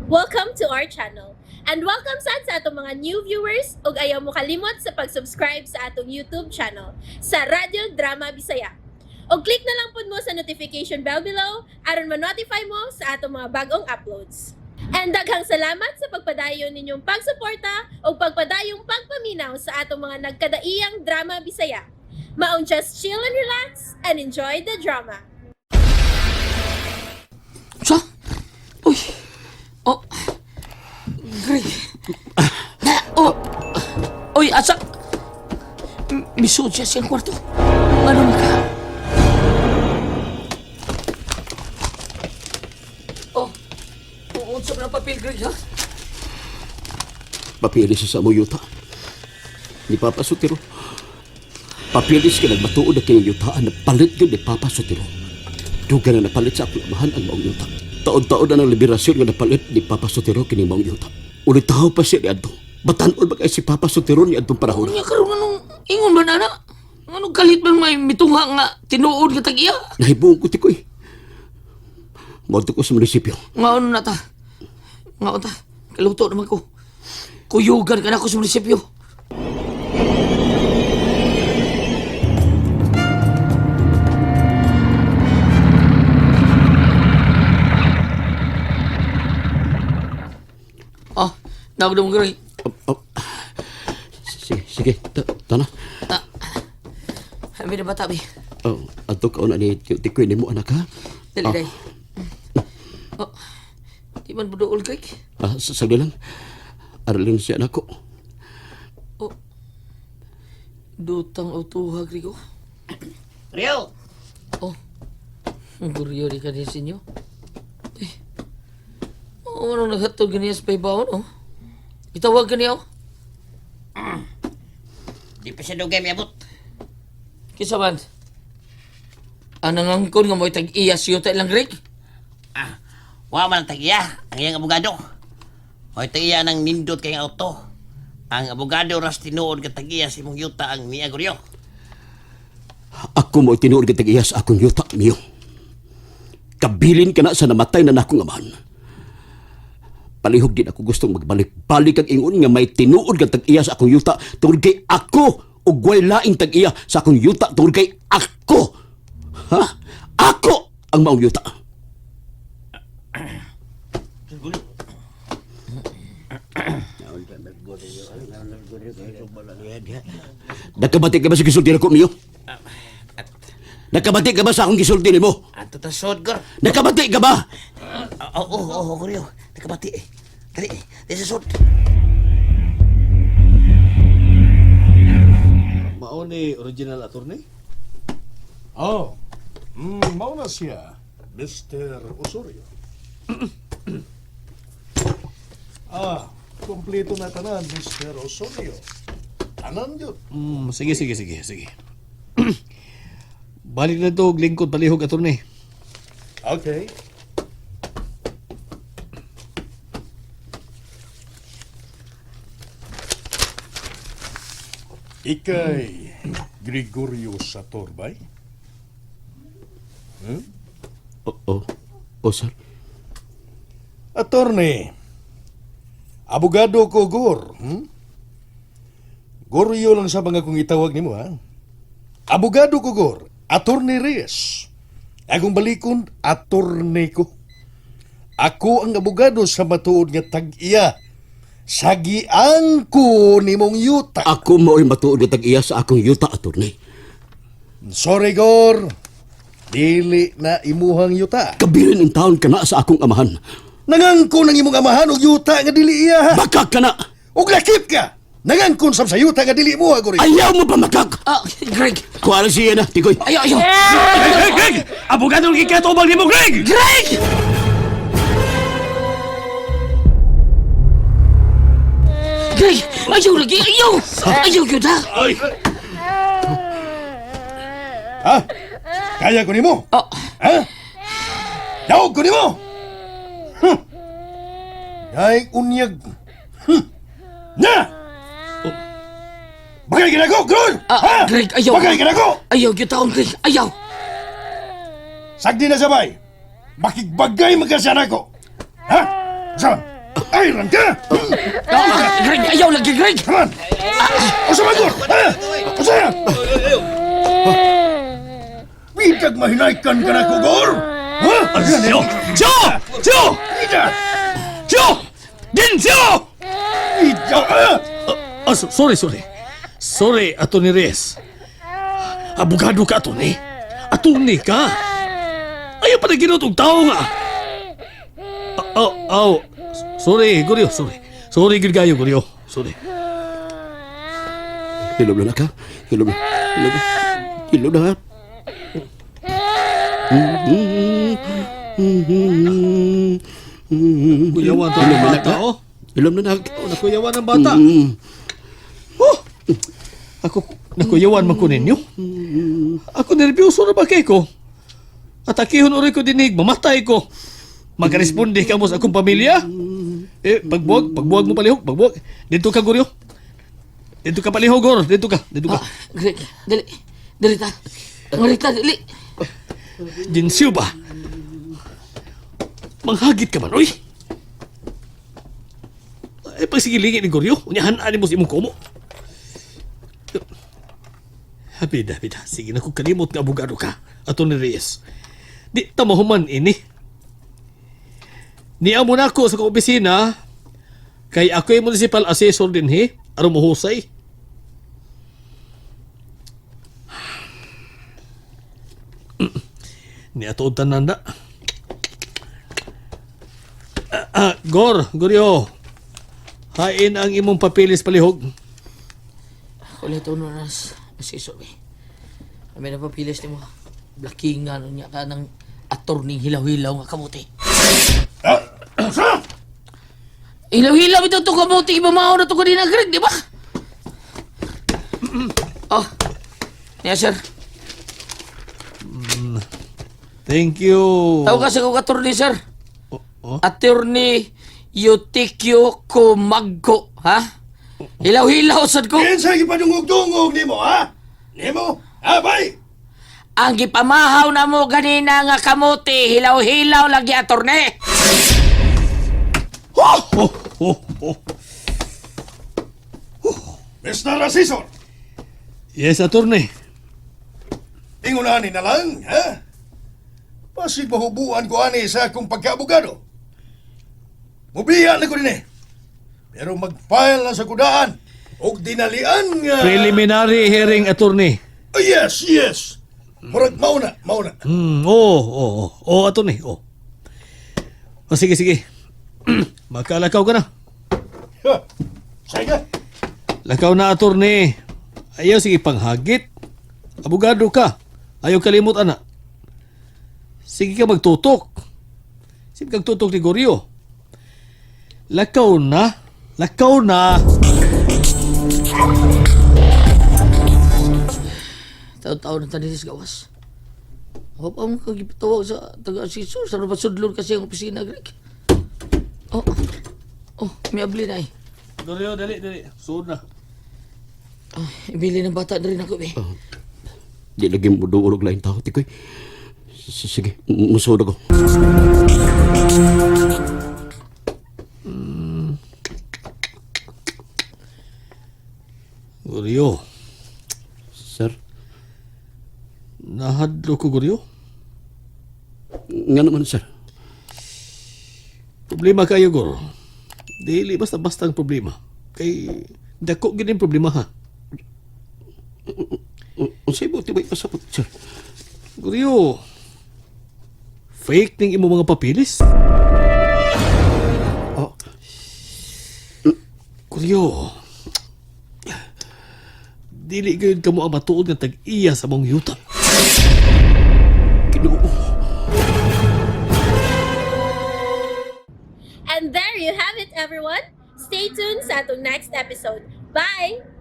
Welcome to our channel. And welcome sa atong mga new viewers ug ayaw mo kalimot sa pag-subscribe sa atong YouTube channel sa Radio Drama Bisaya. O click na lang pud mo sa notification bell below aron ma-notify mo sa atong mga bagong uploads. And daghang salamat sa pagpadayon ninyong pagsuporta o pagpadayong pagpaminaw sa atong mga nagkadaiyang Drama Bisaya. Maong just chill and relax and enjoy the drama. Sa? Uy! Oh! Greg! Oh! Uy, asa? Misod siya siyang kwarto. Ano ka? Oh! Uunsa na papel, Greg, ha? Papilis sa yuta. Ni Papa Sotiro. Papilis ka nagmatuod na kayong yutaan na palit yun ni Papa Sotiro. Duga na napalit sa akong amahan ang maong yuta. Taon-taon na ng liberasyon nga napalit ni Papa Sotiro kining maong yuta. Ulit tahaw pa siya ni Adto. Batanol ba kay si Papa Sotiro ni Adtong panahon? Unya karon anong ingon ba na? Anong kalit man may mitunga nga tinuod ka tag-iya? Nahibuong ko tikoy. Mawag ko sa munisipyo. Nga ano na ta? Nga ta? Kaluto naman ko. Kuyugan ka na ako sa munisipyo. Ah, nawag mo Greg. Sige, tana. Habi na bata, bi. Adto ka na ni tikoy ni mo anak ha? Dali, day. Oh, di man budool, Greg. Sagli lang. Aralin siya anak ko. Oh, dutang utuha, Greg, oh. Rio! Oh, guryo di ka din sinyo. Eh, ano naghatog ganiya sa paybaon, oh? Itawag ka niya, oh? Di pa siya dugay may abot. Kisa man? Anang angkon nga mo'y tag-iyas yuta ilang Greg? Wa man ang tag-iya, ang iyang abogado. Hoy tag-iya ng nindot kay auto. Ang abogado ras tinuod ka tag-iya si mong yuta ang Mia Guryo. Ako mo tinuod ka tag-iyas akong yuta, Mio. Kabilin ka na sa namatay na nakong amahan. Palihog din ako gustong magbalik-balik ang ingon nga may tinuod ka tag-iya sa akong yuta tungod kay ako ug way laing tag-iya sa akong yuta tungod kay ako. Ha? Ako ang maong yuta. Nakabati ka ba sa gisulti ko, Mio? Nakabati ka ba sa akong gisulti mo? Ato ta sod gor. Nakabati ka ba? Oo, Guryo. Nakabati eh. Dali eh. Dali sa sod. Mao ni original attorney? Oh, mao na siya, Mr. Osorio. Kompleto na tanan, Mr. Osorio. Tanan yun. Sige. Balik na to, lingkod palihog attorney. Okay. Ikay Gregorio Satorbay? Sir. Attorney, abogado ko, Gor. Goryo lang sa mga kong itawag ni mo, ha? Abogado ko, Gor. Attorney Reyes. Akong balikon, attorney ko. Ako ang abogado sa matuod nga tag-iya. Sagiang ko ni mong yuta. Ako mo'y matuod nga tag-iya sa akong yuta, attorney. Sorry, Gor. Dili na imuhang yuta. Kabilin ang taon ka na sa akong amahan. Nangangko ng imong amahan og yuta nga dili iya, ha? Bakak ka na! Og lakip ka! Nangangkon sab sa yuta nga dili mo, ha, Gori? Ayaw mo ba makak? Greg! Kuwala siya na, Tigoy. Ayaw! Greg! Abogado ng ikatubang ni mo, Greg! Greg! Greg! Ayaw lagi! Ayaw! Ayaw yun, ha? Ha? Kaya ko nimo? Oh, Ha? Yaw ko nimo? Daig unyag. Na! Bagay ka na ko, Grol! Ha? Greg, ayaw! Bagay ka na ko! Ayaw yun taon, Greg! Ayaw! Sagdi na sabay. Makigbagay magkasyan ako. Ha? Saan? Bayran ka! Greg, ayaw lagi, Greg! Come on! Usa magor! Usa yan! Bidag mahinaykan ka na, Kugor! Ha? Sio! Sio! Sio! Bidag! Sio! Din, Sio! Bidag! Sorry. Sorry, Atty. Reyes. Abogado ka, Atty. Atty. ka. Ayaw pa na ginutong tao nga. Sorry, Guryo, sorry. Sorry, Gilgayo, Guryo. Sorry. Hilom na ka. Hilom na. Hilom na. Kuyawan to ng bata, oh. Hilom na nak. Nakuyawan ng bata. Oh! Ako, nakuyawan man ko ninyo. Ako nervyoso na ba kay ko? Atakihon uri ko dinig, mamatay ko. Magresponde ka mo sa akong pamilya? Pagbuwag mo palihog, pagbuwag. Dito ka, Guryo. Dito ka palihog, Gor. Dito ka. Greg, dali ta. Dali. Dinsiyo ba? Manghagit ka man, oy. Pagsigilingin ni Guryo, unyahan-ani mo si imong kumo. Habida. Sige na kung kalimot nga abogado ka, Atty. Reyes. Di tamahuman ini. Niya mo na ako sa opisina, kay ako yung municipal assessor din aron mahusay. Niya tuod tanan na. Guryo. Hain ang imong papilis palihog. Ulit uno nas asisor eh. Kami na papilis ni mo. Blakingan niya ka ng attorney hilaw-hilaw nga kamuti. Usa! Hilaw-hilaw ito itong kamuti. Ibamaw na ito kanina, Greg, di ba? Oh. Yeah, sir. Thank you. Tawag kasi kong attorney, sir. Oh? Attorney Eutikyo Kumagko, ha? Hilaw-hilaw, sad ko. Kinsa gipadungog-dungog nimo, ha? Nimo? Bay! Ang gipamahaw na mo ganina nga kamuti, hilaw-hilaw lagi, attorney. Mr. Assessor, Yes, attorney. ingunahan na lang, ha? Pasig mahubuan ko ani sa akong pagkaabogado. Mubiya na ko din Pero mag-file na sa kudaan o dinalian nga... Preliminary hearing, attorney. Yes. Murag mauna. Oo, attorney. Oh. Sige. Makalakaw ka na. Ha, sige. Lakaw na, attorney. Ayaw sige panghagit. Abogado ka. Ayaw kalimot, ana. Sige ka magtutok. Sige kang tutok ni Guryo. Lakaw na. Taon-taon na tanis gawas. Ako pa mo kagipatawag sa taga-asisor. Sa rabat sudlon kasi ang opisina, Greg. Oh, may abli na eh. Guryo, dali. Suod na. Ibili ng bata na rin ako eh. Di lagi mo doon lain tao, tikoy. Sige, musod ako. Guryo. Sir, Nahadlo ko, Guryo. nga naman, sir. Problema kayo, Gor. Dili basta-basta ang problema. Kay dako gid ang problema, ha. Unsay mo tibay pasapot, sir? Guryo. Fake ning imo mga papilis. Oh, Guryo. Dili gayud kamo ang matuod nga tag-iya sa mong yuta. Ginoo. And there you have it, everyone. Stay tuned sa atong next episode. Bye!